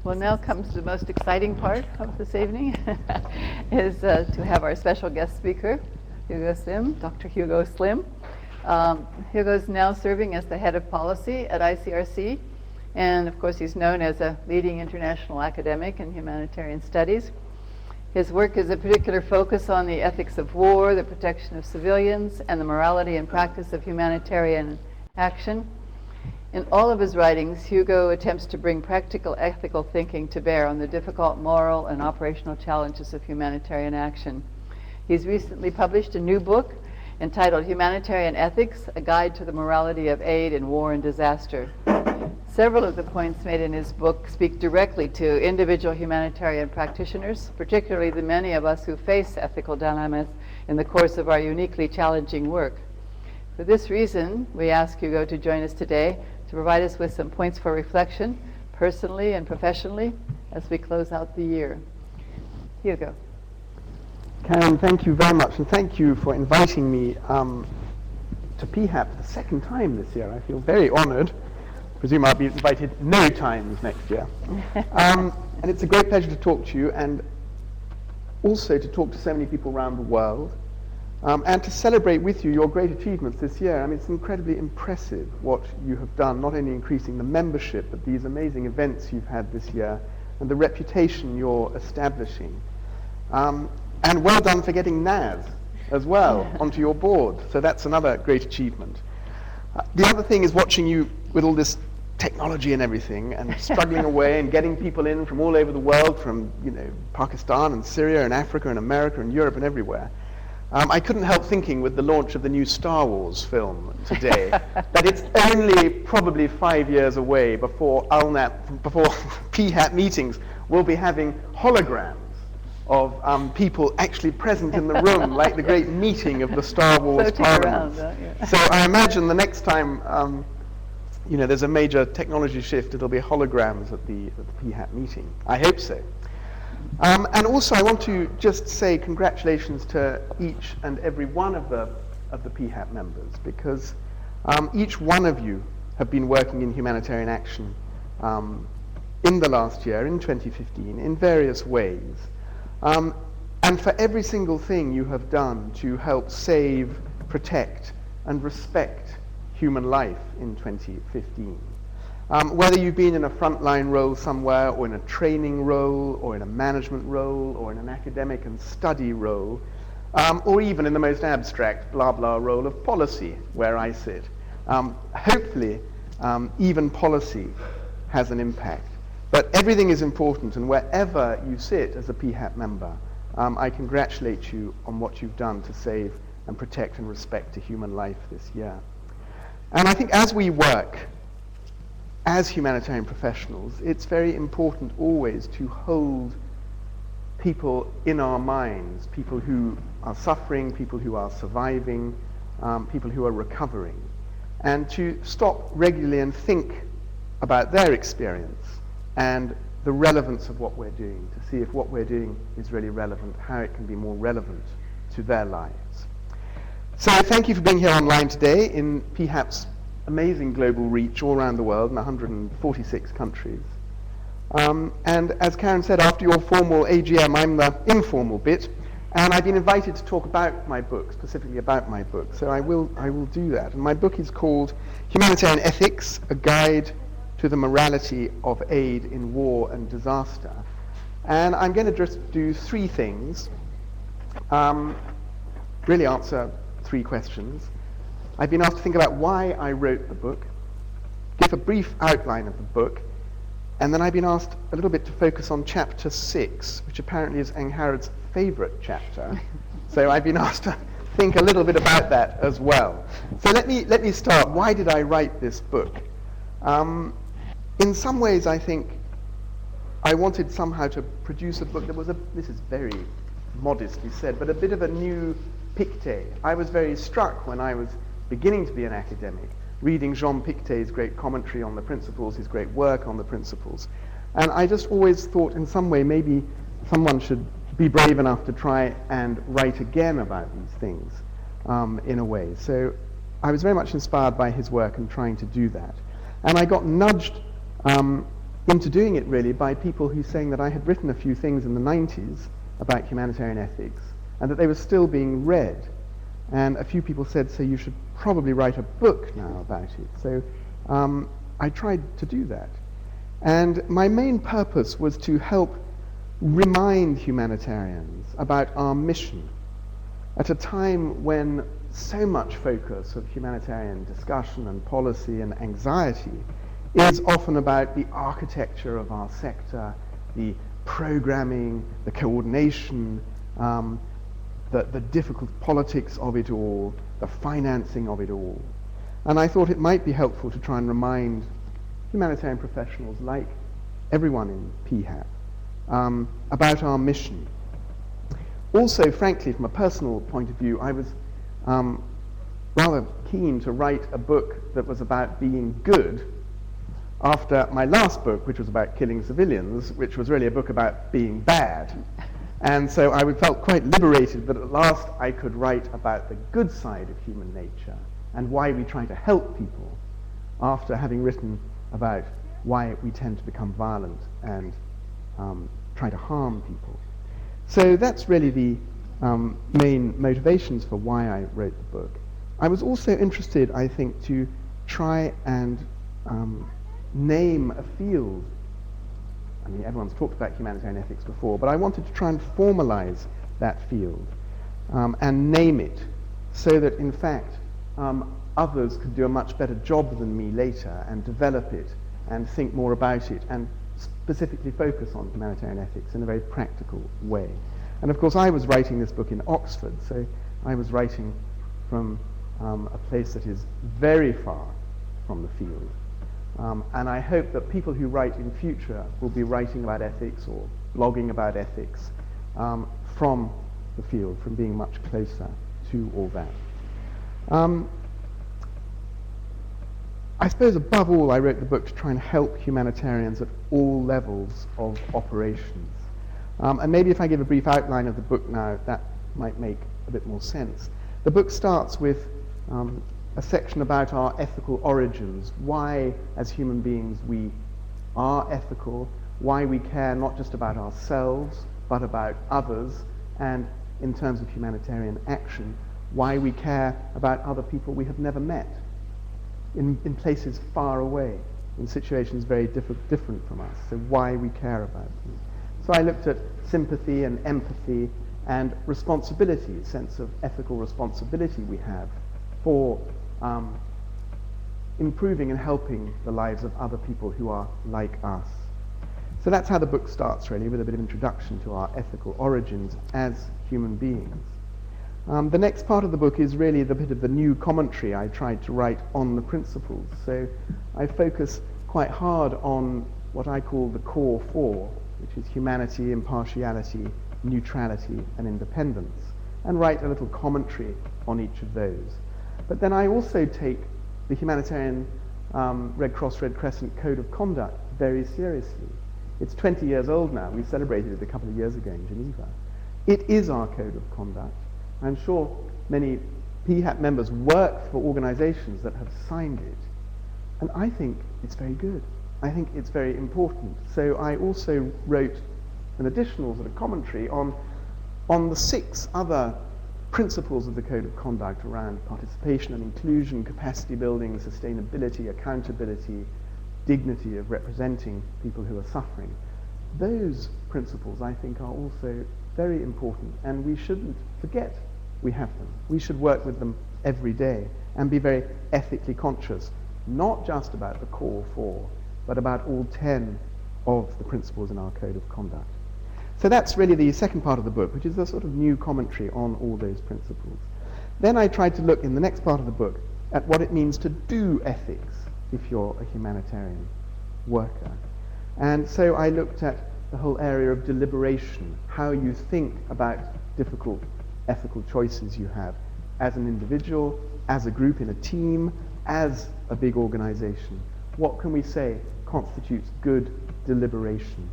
Well, now comes the most exciting part of this evening, is to have our special guest speaker, Hugo Slim, Dr. Hugo Slim. Hugo is now serving as the head of policy at ICRC, and of course he's known as a leading international academic in humanitarian studies. His work is a particular focus on the ethics of war, the protection of civilians, and the morality and practice of humanitarian action. In all of his writings, Hugo attempts to bring practical ethical thinking to bear on the difficult moral and operational challenges of humanitarian action. He's recently published a new book entitled Humanitarian Ethics, A Guide to the Morality of Aid in War and Disaster. Several of the points made in his book speak directly to individual humanitarian practitioners, particularly the many of us who face ethical dilemmas in the course of our uniquely challenging work. For this reason, we ask Hugo to join us today to provide us with some points for reflection, personally and professionally, as we close out the year. Hugo. Karen, thank you very much, and thank you for inviting me to PHAP the second time this year. I feel very honored. I presume I'll be invited no times next year. And it's a great pleasure to talk to you, and also to talk to so many people around the world, and to celebrate with you your great achievements this year. I mean, it's incredibly impressive what you have done, not only increasing the membership, but these amazing events you've had this year, and the reputation you're establishing. And well done for getting Naz as well onto your board. So that's another great achievement. The other thing is watching you with all this technology and everything, and struggling away and getting people in from all over the world, from Pakistan and Syria and Africa and America and Europe and everywhere. I couldn't help thinking with the launch of the new Star Wars film today that it's only probably 5 years away before PHAP meetings will be having holograms of people actually present in the room, like the great meeting of the Star Wars Parliament. So I imagine the next time there's a major technology shift, it'll be holograms at the PHAP meeting. I hope so. And also I want to just say congratulations to each and every one of the PHAP members, because each one of you have been working in humanitarian action in the last year, in 2015, in various ways. And for every single thing you have done to help save, protect, and respect human life in 2015. Whether you've been in a frontline role somewhere, or in a training role, or in a management role, or in an academic and study role, or even in the most abstract blah blah role of policy, where I sit. Hopefully, even policy has an impact. But everything is important, and wherever you sit as a PHAP member, I congratulate you on what you've done to save and protect and respect a human life this year. And I think as we work as humanitarian professionals, it's very important always to hold people in our minds, people who are suffering, people who are surviving, people who are recovering, and to stop regularly and think about their experience and the relevance of what we're doing, to see if what we're doing is really relevant, how it can be more relevant to their lives. So thank you for being here online today in PHAP's amazing global reach all around the world in 146 countries. And as Karen said, after your formal AGM, I'm the informal bit, and I've been invited to talk about my book, specifically about my book, so I will do that. And my book is called Humanitarian Ethics, A Guide to the Morality of Aid in War and Disaster. And I'm going to just do three things, really answer three questions. I've been asked to think about why I wrote the book, give a brief outline of the book, and then I've been asked a little bit to focus on chapter 6, which apparently is Angharad's favorite chapter. So I've been asked to think a little bit about that as well. So let me start. Why did I write this book? In some ways, I think I wanted somehow to produce a book that was this is very modestly said, but a bit of a new Pictet. I was very struck when I was beginning to be an academic, reading Jean Pictet's great commentary on the principles, his great work on the principles. And I just always thought in some way maybe someone should be brave enough to try and write again about these things in a way. So I was very much inspired by his work and trying to do that. And I got nudged into doing it really by people who saying that I had written a few things in the 90s about humanitarian ethics and that they were still being read. And a few people said, so you should probably write a book now about it. So I tried to do that. And my main purpose was to help remind humanitarians about our mission at a time when so much focus of humanitarian discussion and policy and anxiety is often about the architecture of our sector, the programming, the coordination, the difficult politics of it all, the financing of it all. And I thought it might be helpful to try and remind humanitarian professionals like everyone in PHAP about our mission. Also, frankly, from a personal point of view, I was rather keen to write a book that was about being good after my last book, which was about killing civilians, which was really a book about being bad. And so I felt quite liberated that at last I could write about the good side of human nature and why we try to help people after having written about why we tend to become violent and try to harm people. So that's really the main motivations for why I wrote the book. I was also interested, I think, to try and name a field. I mean, everyone's talked about humanitarian ethics before, but I wanted to try and formalize that field and name it so that, in fact, others could do a much better job than me later and develop it and think more about it and specifically focus on humanitarian ethics in a very practical way. And of course, I was writing this book in Oxford, so I was writing from a place that is very far from the field. And I hope that people who write in future will be writing about ethics or blogging about ethics from the field, from being much closer to all that. I suppose above all, I wrote the book to try and help humanitarians at all levels of operations. And maybe if I give a brief outline of the book now, that might make a bit more sense. The book starts with a section about our ethical origins, why as human beings we are ethical, why we care not just about ourselves, but about others, and in terms of humanitarian action, why we care about other people we have never met, in places far away, in situations very different from us, so why we care about them. So I looked at sympathy and empathy and responsibility, a sense of ethical responsibility we have for improving and helping the lives of other people who are like us. So that's how the book starts, really, with a bit of introduction to our ethical origins as human beings. The next part of the book is really the bit of the new commentary I tried to write on the principles. So I focus quite hard on what I call the core four, which is humanity, impartiality, neutrality, and independence, and write a little commentary on each of those. But then I also take the Humanitarian Red Cross, Red Crescent Code of Conduct very seriously. It's 20 years old now. We celebrated it a couple of years ago in Geneva. It is our code of conduct. I'm sure many PHAP members work for organizations that have signed it. And I think it's very good. I think it's very important. So I also wrote an additional sort of commentary on the 6 other principles of the Code of Conduct around participation and inclusion, capacity building, sustainability, accountability, dignity of representing people who are suffering. Those principles, I think, are also very important, and we shouldn't forget we have them. We should work with them every day and be very ethically conscious, not just about the core 4, but about all 10 of the principles in our Code of Conduct. So that's really the second part of the book, which is a sort of new commentary on all those principles. Then I tried to look in the next part of the book at what it means to do ethics if you're a humanitarian worker. And so I looked at the whole area of deliberation, how you think about difficult ethical choices you have as an individual, as a group in a team, as a big organization. What can we say constitutes good deliberation?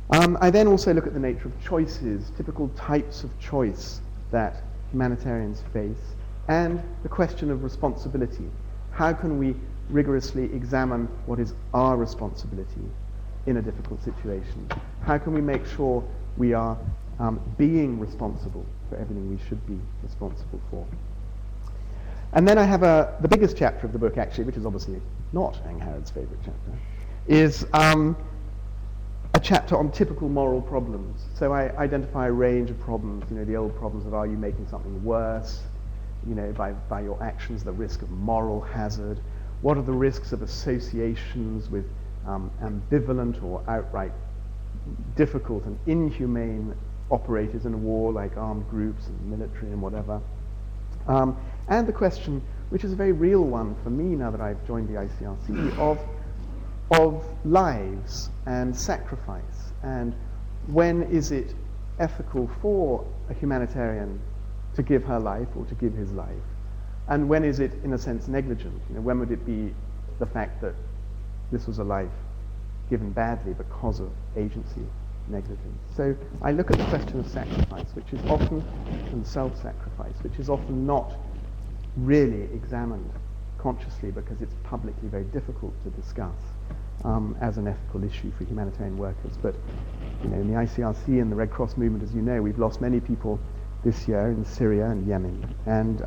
I then also look at the nature of choices, typical types of choice that humanitarians face, and the question of responsibility. How can we rigorously examine what is our responsibility in a difficult situation? How can we make sure we are being responsible for everything we should be responsible for? And then I have the biggest chapter of the book, actually, which is obviously not Angharrad's favourite chapter, is a chapter on typical moral problems. So I identify a range of problems, the old problems of are you making something worse, by your actions, the risk of moral hazard. What are the risks of associations with ambivalent or outright difficult and inhumane operators in a war, like armed groups and military and whatever. And the question, which is a very real one for me now that I've joined the ICRC, of lives and sacrifice, and when is it ethical for a humanitarian to give her life or to give his life, and when is it, in a sense, negligent? When would it be the fact that this was a life given badly because of agency negligence? So I look at the question of sacrifice, which is often, and self-sacrifice, which is often not really examined consciously because it's publicly very difficult to discuss as an ethical issue for humanitarian workers. But in the ICRC and the Red Cross movement, as you know, we've lost many people this year in Syria and Yemen, and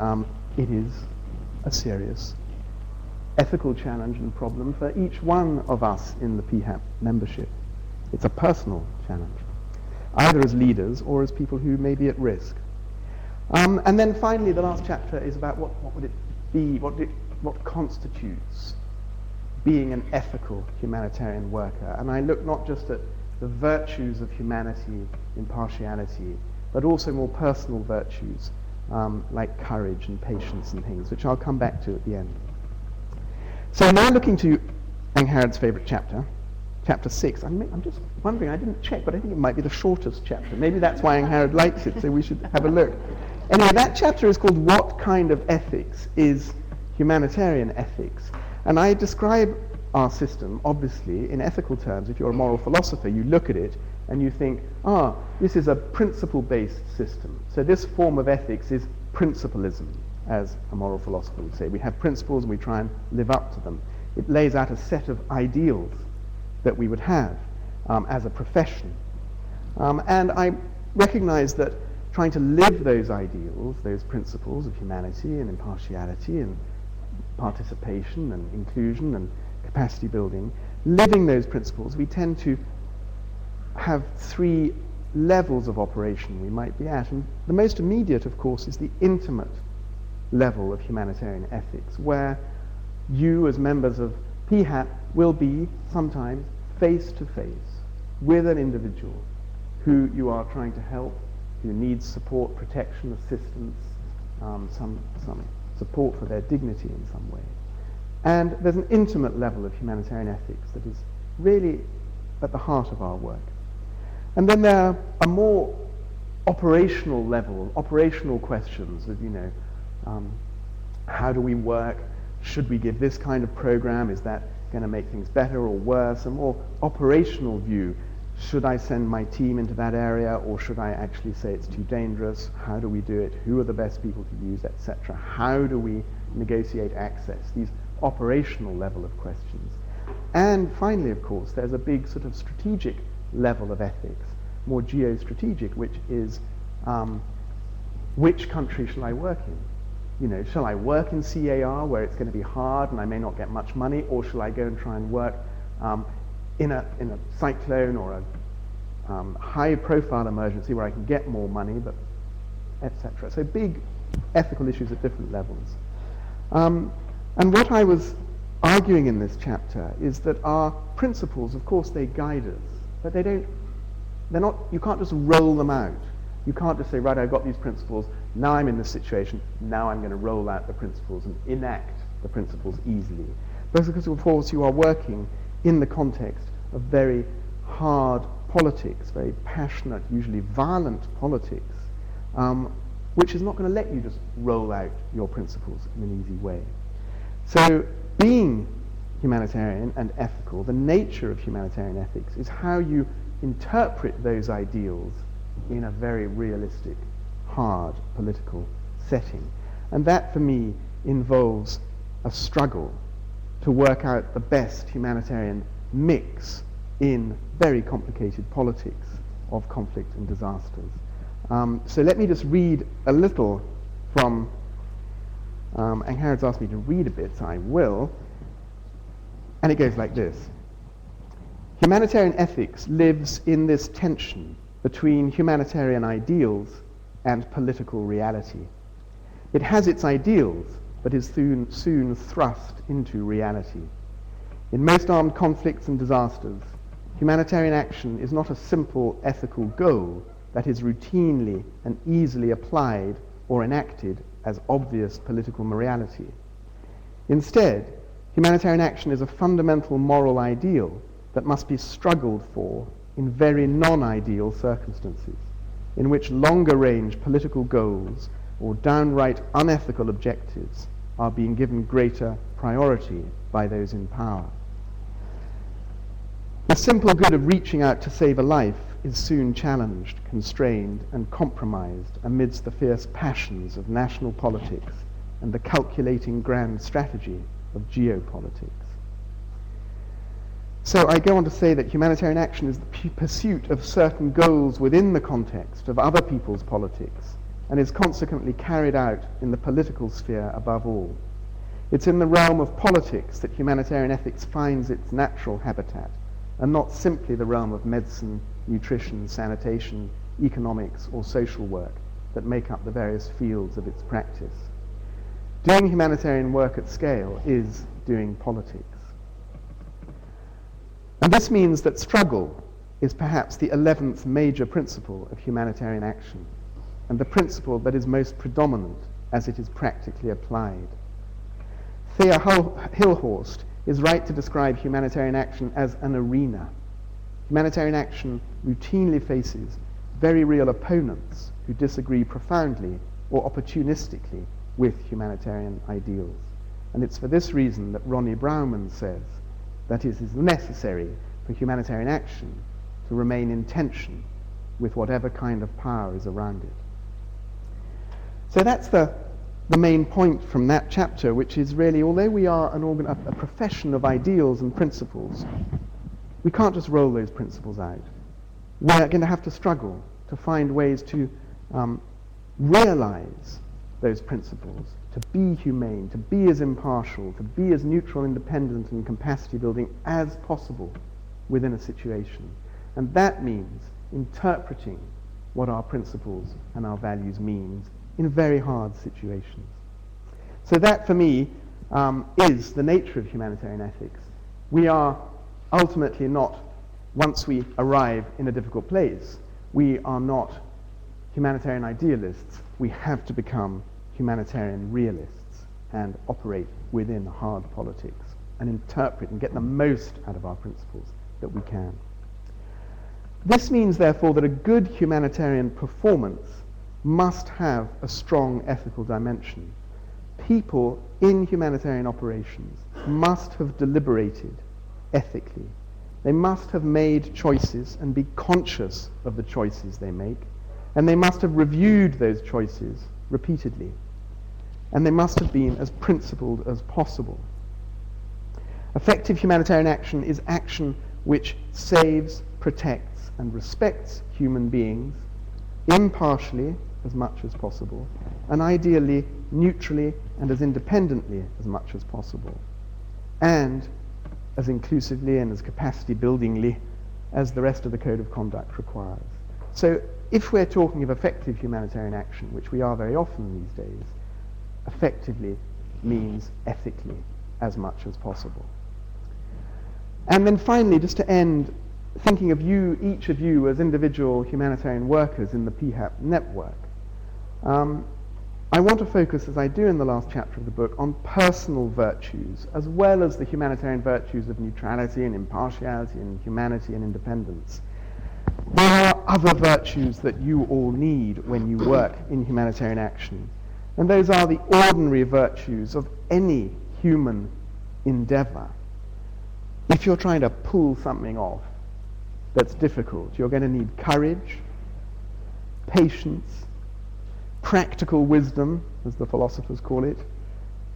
it is a serious ethical challenge and problem for each one of us in the PHAP membership. It's a personal challenge, either as leaders or as people who may be at risk. And then finally, the last chapter is about what would it be, what constitutes being an ethical humanitarian worker. And I look not just at the virtues of humanity, impartiality, but also more personal virtues like courage and patience and things, which I'll come back to at the end. So now looking to Angharrad's favourite chapter, chapter 6. I'm just wondering, I didn't check, but I think it might be the shortest chapter. Maybe that's why Angharrad likes it, so we should have a look. Anyway, that chapter is called What Kind of Ethics is Humanitarian Ethics? And I describe our system, obviously, in ethical terms. If you're a moral philosopher, you look at it and you think, this is a principle-based system. So this form of ethics is principalism, as a moral philosopher would say. We have principles and we try and live up to them. It lays out a set of ideals that we would have as a profession. And I recognize that trying to live those ideals, those principles of humanity and impartiality and participation and inclusion and capacity building, living those principles, we tend to have three levels of operation we might be at. And the most immediate, of course, is the intimate level of humanitarian ethics, where you, as members of PHAP, will be sometimes face to face with an individual who you are trying to help, who needs support, protection, assistance, some support for their dignity in some way. And there's an intimate level of humanitarian ethics that is really at the heart of our work. And then there are a more operational level, operational questions of, how do we work? Should we give this kind of program? Is that going to make things better or worse? A more operational view. Should I send my team into that area, or should I actually say it's too dangerous? How do we do it? Who are the best people to use, etc.? How do we negotiate access? These operational level of questions. And finally, of course, there's a big sort of strategic level of ethics, more geostrategic, which is which country shall I work in? Shall I work in CAR where it's going to be hard and I may not get much money, or shall I go and try and work in a cyclone or a high-profile emergency where I can get more money, but etc. So big ethical issues at different levels. And what I was arguing in this chapter is that our principles, of course, they guide us, but they're not. You can't just roll them out. You can't just say, right, I've got these principles, now I'm in this situation, now I'm going to roll out the principles and enact the principles easily. Because, of course, you are working in the context of very hard politics, very passionate, usually violent politics, which is not going to let you just roll out your principles in an easy way. So being humanitarian and ethical, the nature of humanitarian ethics is how you interpret those ideals in a very realistic, hard political setting. And that, for me, involves a struggle to work out the best humanitarian mix in very complicated politics of conflict and disasters. So let me just read a little from, and Harrod's asked me to read a bit, so I will. And it goes like this. Humanitarian ethics lives in this tension between humanitarian ideals and political reality. It has its ideals, but is soon thrust into reality. In most armed conflicts and disasters, humanitarian action is not a simple ethical goal that is routinely and easily applied or enacted as obvious political morality. Instead, humanitarian action is a fundamental moral ideal that must be struggled for in very non-ideal circumstances, in which longer-range political goals or downright unethical objectives are being given greater priority by those in power. The simple good of reaching out to save a life is soon challenged, constrained, and compromised amidst the fierce passions of national politics and the calculating grand strategy of geopolitics. So I go on to say that humanitarian action is the pursuit of certain goals within the context of other people's politics, and is consequently carried out in the political sphere above all. It's in the realm of politics that humanitarian ethics finds its natural habitat, and not simply the realm of medicine, nutrition, sanitation, economics, or social work that make up the various fields of its practice. Doing humanitarian work at scale is doing politics. And this means that struggle is perhaps the 11th major principle of humanitarian action, and the principle that is most predominant as it is practically applied. Thea Hilhorst is right to describe humanitarian action as an arena. Humanitarian action routinely faces very real opponents who disagree profoundly or opportunistically with humanitarian ideals. And it's for this reason that Ronnie Brauman says that it is necessary for humanitarian action to remain in tension with whatever kind of power is around it. So that's the main point from that chapter, which is really, although we are a profession of ideals and principles, we can't just roll those principles out. We're going to have to struggle to find ways to realize those principles, to be humane, to be as impartial, to be as neutral, independent, and capacity building as possible within a situation. And that means interpreting what our principles and our values means in very hard situations. So that, for me, is the nature of humanitarian ethics. We are ultimately not, once we arrive in a difficult place, we are not humanitarian idealists. We have to become humanitarian realists and operate within hard politics and interpret and get the most out of our principles that we can. This means, therefore, that a good humanitarian performance must have a strong ethical dimension. People in humanitarian operations must have deliberated ethically. They must have made choices and be conscious of the choices they make, and they must have reviewed those choices repeatedly, and they must have been as principled as possible. Effective humanitarian action is action which saves, protects, and respects human beings impartially as much as possible, and ideally neutrally and as independently as much as possible, and as inclusively and as capacity buildingly as the rest of the code of conduct requires. So if we're talking of effective humanitarian action, which we are very often these days, effectively means ethically as much as possible. And then finally, just to end, thinking of you, each of you, as individual humanitarian workers in the PHAP network, I want to focus, as I do in the last chapter of the book, on personal virtues, as well as the humanitarian virtues of neutrality and impartiality and humanity and independence. There are other virtues that you all need when you work in humanitarian action, and those are the ordinary virtues of any human endeavor. If you're trying to pull something off that's difficult, you're going to need courage, patience, practical wisdom, as the philosophers call it,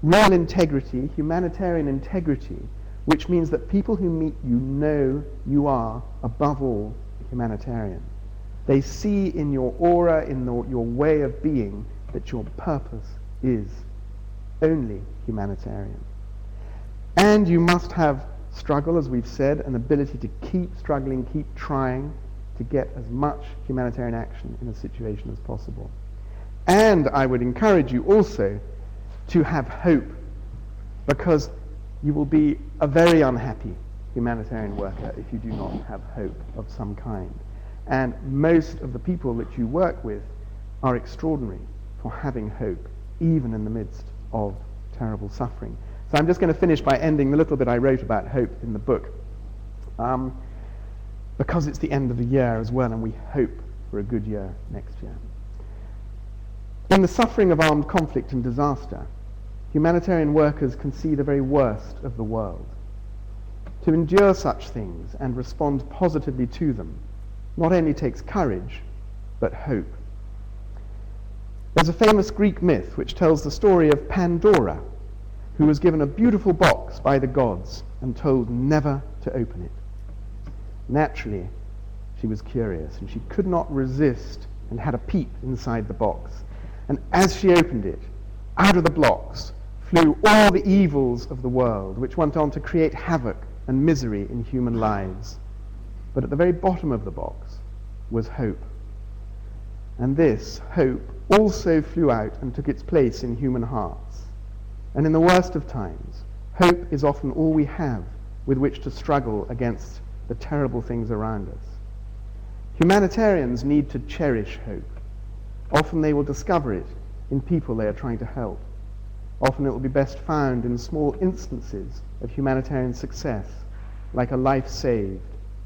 real integrity, humanitarian integrity, which means that people who meet you know you are, above all, a humanitarian. They see in your aura, in your way of being, that your purpose is only humanitarian. And you must have struggle, as we've said, an ability to keep struggling, keep trying to get as much humanitarian action in a situation as possible. And I would encourage you also to have hope, because you will be a very unhappy humanitarian worker if you do not have hope of some kind. And most of the people that you work with are extraordinary for having hope, even in the midst of terrible suffering. So I'm just going to finish by ending the little bit I wrote about hope in the book, because it's the end of the year as well, and we hope for a good year next year. In the suffering of armed conflict and disaster, humanitarian workers can see the very worst of the world. To endure such things and respond positively to them not only takes courage, but hope. There's a famous Greek myth which tells the story of Pandora, who was given a beautiful box by the gods and told never to open it. Naturally, she was curious, and she could not resist and had a peep inside the box. And as she opened it, out of the blocks flew all the evils of the world, which went on to create havoc and misery in human lives. But at the very bottom of the box was hope. And this hope also flew out and took its place in human hearts. And in the worst of times, hope is often all we have with which to struggle against the terrible things around us. Humanitarians need to cherish hope. Often they will discover it in people they are trying to help. Often it will be best found in small instances of humanitarian success, like a life saved,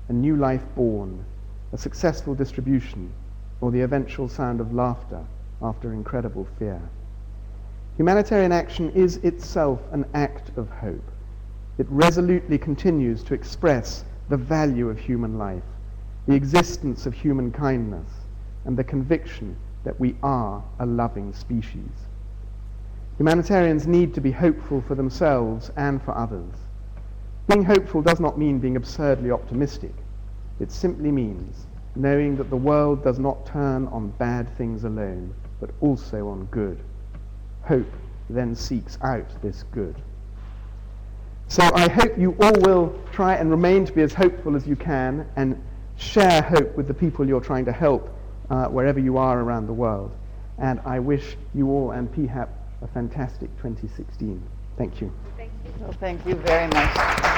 a new life born, a successful distribution, or the eventual sound of laughter after incredible fear. Humanitarian action is itself an act of hope. It resolutely continues to express the value of human life, the existence of human kindness, and the conviction that we are a loving species. Humanitarians need to be hopeful for themselves and for others. Being hopeful does not mean being absurdly optimistic. It simply means knowing that the world does not turn on bad things alone, but also on good. Hope then seeks out this good. So I hope you all will try and remain to be as hopeful as you can and share hope with the people you're trying to help wherever you are around the world. And I wish you all and PHAP a fantastic 2016. Thank you. Thank you. Well, thank you very much.